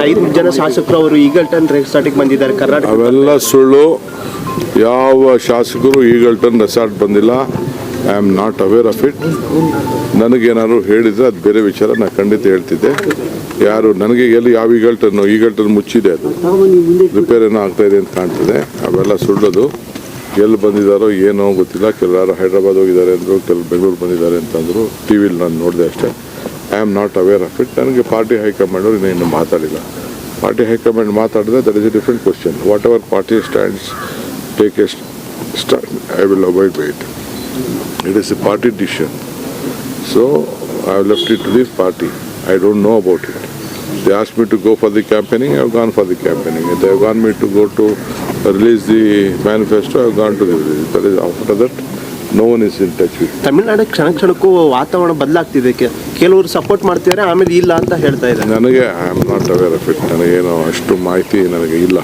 5 ಜನ ಶಾಸಕರು ಅವರು ಈಗಲ್ಟನ್ ರೆಸಾರ್ಟಿಗೆ ಬಂದಿದ್ದಾರೆ ಕರ್ನಾಟಕ. ಅವೆಲ್ಲ ಸುಳ್ಳು. ಯಾವ ಶಾಸಕರು ಈಗಲ್ಟನ್ ರೆಸಾರ್ಟ್ ಬಂದಿಲ್ಲ. I am not aware of it. ನನಗೇನಾದ್ರು ಹೇಳಿದರೆ ಅದು ಬೇರೆ ವಿಚಾರ, ನಾನು ಖಂಡಿತ ಹೇಳ್ತಿದ್ದೆ. ಯಾರು ನನಗೆ ಎಲ್ಲಿ ಯಾವ ಈಗಲ್ಟನ್ ಮುಚ್ಚಿದೆ, ಅದು ರಿಪೇರ್ ಏನೋ ಆಗ್ತಾಯಿದೆ ಅಂತ ಕಾಣ್ತದೆ. ಅವೆಲ್ಲ ಸುಳ್ಳೋದು. ಎಲ್ಲಿ ಬಂದಿದ್ದಾರೋ ಏನೋ ಗೊತ್ತಿಲ್ಲ. ಕೆಲವರು ಹೈದ್ರಾಬಾದ್ ಹೋಗಿದ್ದಾರೆ ಅಂದರು, ಕೆಲವರು ಬೆಂಗಳೂರು ಬಂದಿದ್ದಾರೆ ಅಂತಂದರು. ಟಿ ವಿಲಿ ನಾನು ನೋಡಿದೆ ಅಷ್ಟೇ. I am not aware of it. ನನಗೆ ಪಾರ್ಟಿ ಹೈಕಮಾಂಡ್ ಅವರು ಇನ್ನೂ ಮಾತಾಡಿಲ್ಲ. ಪಾರ್ಟಿ ಹೈಕಮಾಂಡ್ ಮಾತಾಡಿದ್ರೆ that is A different question. What ever party stands take A stand, I will avoid by it. It is a party decision. So I have left it to the party. I don't know about it. They asked me to go for the campaigning, I have gone for the campaigning. If they have gone me to go to release the manifesto, I have gone to the release. That is, after that, no one is in touch with me. Tamil Nadu ಕ್ಷಣಕ್ಕೂ ವಾತಾವರಣ ಬದಲಾಗ್ತಿದೆ. ಕೆಲವರು support ಮಾಡ್ತಿದ್ದಾರೆ, ಆಮೇಲೆ ಇಲ್ಲ ಅಂತ ಹೇಳ್ತಾ ಇದ್ದಾರೆ. ನನಗೆ I am not aware of it. ನನಗೇನೋ ಅಷ್ಟು ಮಾಹಿತಿ ನನಗೆ ಇಲ್ಲ.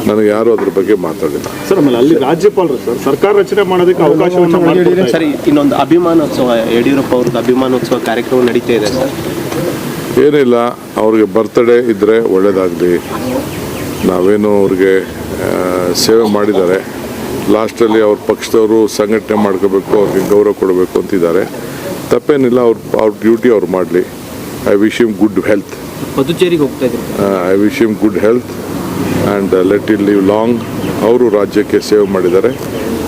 ನನಗೆ ಯಾರು ಅದ್ರ ಬಗ್ಗೆ ಮಾತಾಡಿಲ್ಲ. ಸರ್, ಆಮೇಲೆ ಅಲ್ಲಿ ರಾಜ್ಯಪಾಲರು ಸರ್ ಸರ್ಕಾರ ರಚನೆ ಮಾಡೋದಕ್ಕೆ ಅವಕಾಶವನ್ನು ಮಾಡಿಕೊಡ್ತಾರೆ. ಸರಿ, ಇನ್ನೊಂದು ಅಭಿಮಾನೋತ್ಸವ, ಯಡಿಯೂರಪ್ಪ ಅವ್ರದ್ದು ಅಭಿಮಾನೋತ್ಸವ ಕಾರ್ಯಕ್ರಮ ನಡೀತಾ ಇದೆ ಸರ್. ಏನಿಲ್ಲ, ಅವ್ರಿಗೆ ಬರ್ತ್ಡೇ ಇದ್ದರೆ ಒಳ್ಳೇದಾಗಲಿ. ನಾವೇನು ಅವ್ರಿಗೆ ಸೇವೆ ಮಾಡಿದ್ದಾರೆ. ಲಾಸ್ಟಲ್ಲಿ ಅವ್ರ ಪಕ್ಷದವರು ಸಂಘಟನೆ ಮಾಡ್ಕೋಬೇಕು, ಅವ್ರಿಗೆ ಗೌರವ ಕೊಡಬೇಕು ಅಂತಿದ್ದಾರೆ. ತಪ್ಪೇನಿಲ್ಲ. ಅವ್ರ ಡ್ಯೂಟಿ ಅವ್ರು ಮಾಡಲಿ. I wish him good health. ಪುದುಚೇರಿಗೆ ಹೋಗ್ತಾ ಇದ್ದಾರೆ. I wish him good health and let him live long. ಅವರು ರಾಜ್ಯಕ್ಕೆ ಸೇವೆ ಮಾಡಿದ್ದಾರೆ.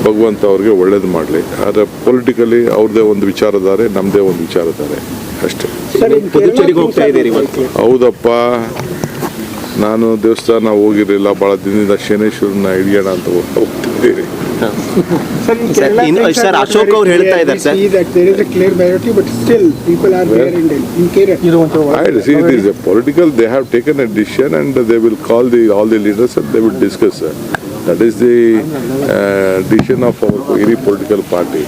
ಭಗವಂತ ಅವ್ರಿಗೆ ಒಳ್ಳೇದು ಮಾಡಲಿ. ಆದರೆ ಪೊಲಿಟಿಕಲಿ ಅವ್ರದ್ದೇ ಒಂದು ವಿಚಾರಧಾರೆ, ನಮ್ಮದೇ ಒಂದು ವಿಚಾರಧಾರೆ ಅಷ್ಟೇ. ಪುದುಚೇರಿಗೆ ಹೋಗ್ತಾ ಇದ್ದೀರಿ ಇವತ್ತು? ಹೌದಪ್ಪ, ನಾನು ದೇವಸ್ಥಾನ ಹೋಗಿರಲಿಲ್ಲ. ಭಾಳ ದಿನದಿಂದ ಶನೇಶ್ವರನ ಹಿಡಿಯೋಣ ಅಂತ ಹೋಗ್ತಿದ್ದೀರಿ. ಸರ್, ಅಶೋಕ್ ಅವ್ರು ಹೇಳ್ತಾ ಇದ್ದಾರೆ sir, it is a political. They have taken a decision and they will call all the leaders and they will discuss. That is the decision of any political party.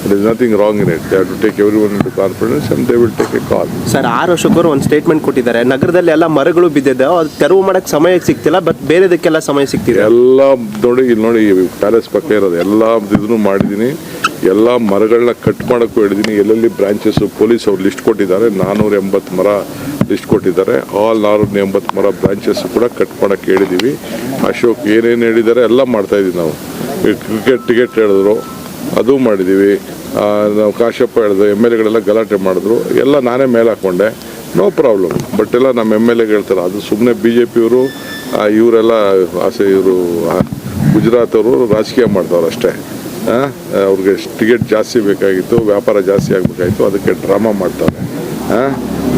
There is nothing wrong in it. They have to take everyone into confidence and they will take a call. Sir, Ashok ಅವರು ಒಂದು statement ಕೊಟ್ಟಿದ್ದಾರೆ. ನಗರದಲ್ಲಿ ಎಲ್ಲ ಮರಗಳು ಬಿದ್ದಿದೆ, ಅದು ತೆರವು ಮಾಡಕ್ಕೆ ಸಮಯ ಸಿಗ್ತಿಲ್ಲ, ಬಟ್ ಬೇರೆದಕ್ಕೆಲ್ಲ ಸಮಯ ಸಿಗ್ತಿದೆ. ಎಲ್ಲ ನೋಡಿ, ಇಲ್ಲಿ ನೋಡಿ, ಪ್ಯಾಲೇಸ್ ಪಕ್ಕ ಇರೋದು ಎಲ್ಲ ಇದನ್ನು ಮಾಡಿದ್ದೀನಿ. ಎಲ್ಲ ಮರಗಳನ್ನ ಕಟ್ ಮಾಡೋಕ್ಕೂ ಹೇಳಿದ್ದೀನಿ. ಎಲ್ಲೆಲ್ಲಿ ಬ್ರಾಂಚಸ್ಸು ಪೊಲೀಸ್ ಅವ್ರು ಲಿಸ್ಟ್ ಕೊಟ್ಟಿದ್ದಾರೆ. 480 ಮರ ಲಿಸ್ಟ್ ಕೊಟ್ಟಿದ್ದಾರೆ. ಆಲ್ 480 ಮರ ಬ್ರಾಂಚಸ್ಸು ಕೂಡ ಕಟ್ ಮಾಡೋಕ್ಕೆ ಹೇಳಿದ್ದೀವಿ. ಅಶೋಕ್ ಏನೇನು ಹೇಳಿದ್ದಾರೆ ಎಲ್ಲ ಮಾಡ್ತಾಯಿದ್ದೀವಿ ನಾವು. ಕ್ರಿಕೆಟ್ ಟಿಕೆಟ್ ಹೇಳಿದ್ರು, ಅದು ಮಾಡಿದ್ದೀವಿ. ನಾವು ಕಾಶಪ್ಪ ಹೇಳಿದ್ರು, MLAಗಳೆಲ್ಲ ಗಲಾಟೆ ಮಾಡಿದ್ರು, ಎಲ್ಲ ನಾನೇ ಮೇಲೆ ಹಾಕ್ಕೊಂಡೆ. No problem. ಬಟ್ ಎಲ್ಲ ನಮ್ಮ MLA ಹೇಳ್ತಾರೆ, ಅದು ಸುಮ್ಮನೆ BJP ಅವರು ಇವರೆಲ್ಲ ಇವರು ಗುಜರಾತ್ ಅವರು ರಾಜಕೀಯ ಮಾಡ್ತಾವ್ರು ಅಷ್ಟೇ. ಅವ್ರಿಗೆ ಟಿಕೆಟ್ ಜಾಸ್ತಿ ಬೇಕಾಗಿತ್ತು, ವ್ಯಾಪಾರ ಜಾಸ್ತಿ ಆಗಬೇಕಾಗಿತ್ತು, ಅದಕ್ಕೆ ಡ್ರಾಮಾ ಮಾಡ್ತಾರೆ.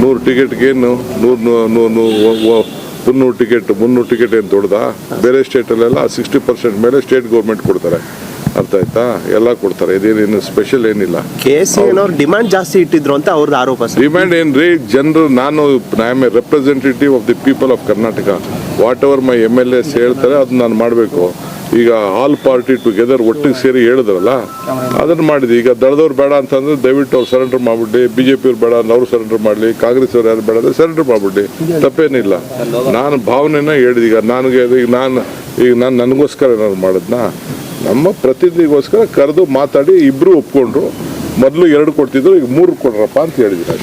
100 ಟಿಕೆಟ್ಗೇನು 300 ಟಿಕೆಟ್ 300 ಟಿಕೆಟ್ ಏನು ದೊಡ್ಡದಾ? ಬೇರೆ ಸ್ಟೇಟಲ್ಲೆಲ್ಲ 60% ಮೇಲೆ ಸ್ಟೇಟ್ ಗೌರ್ಮೆಂಟ್ ಕೊಡ್ತಾರೆ. ಅರ್ಥ ಆಯ್ತಾ? ಎಲ್ಲ ಕೊಡ್ತಾರೆ. ಇದೇನೇನು ಸ್ಪೆಷಲ್ ಏನಿಲ್ಲ. KC ಅವ್ರು ಡಿಮ್ಯಾಂಡ್ ಜಾಸ್ತಿ ಇಟ್ಟಿದ್ರು ಅಂತ ಅವ್ರದ್ದು ಆರೋಪ. ಡಿಮ್ಯಾಂಡ್ ಏನ್ರಿ? ಜನರು, ನಾನು I am A representative of the people of Karnataka. What ever my MLAs ಹೇಳ್ತಾರೆ ಅದನ್ನ ನಾನು ಮಾಡಬೇಕು. ಈಗ ಆಲ್ ಪಾರ್ಟಿ ಟುಗೆದರ್ ಒಟ್ಟಿಗೆ ಸೇರಿ ಹೇಳಿದ್ರಲ್ಲ, ಅದನ್ನು ಮಾಡಿದ್ವಿ. ಈಗ ದಳದವ್ರು ಬೇಡ ಅಂತಂದ್ರೆ ದಯವಿಟ್ಟು ಅವ್ರು ಸರೆಂಡರ್ ಮಾಡಿಬಿಡಿ. BJP ಅವ್ರು ಬೇಡ ಅಂದ್ರೆ ಅವರು ಸರೆಂಡರ್ ಮಾಡಲಿ. ಕಾಂಗ್ರೆಸ್ ಅವ್ರು ಯಾರು ಬೇಡ ಅಂದರೆ ಸರೆಂಡರ್ ಮಾಡಿಬಿಡಿ. ತಪ್ಪೇನಿಲ್ಲ. ನಾನು ಭಾವನೆನ ಹೇಳಿದೆ. ಈಗ ನಾನು ನನಗೋಸ್ಕರ ಏನಾದ್ರು ಮಾಡಿದ್ನಾ? ನಮ್ಮ ಪ್ರತಿನಿಧಿಗೋಸ್ಕರ ಕರೆದು ಮಾತಾಡಿ ಇಬ್ಬರು ಒಪ್ಕೊಂಡ್ರು. ಮೊದಲು 2 ಕೊಡ್ತಿದ್ರು, ಈಗ 3 ಕೊಡ್ರಪ್ಪ ಅಂತ ಹೇಳಿದ್ರು.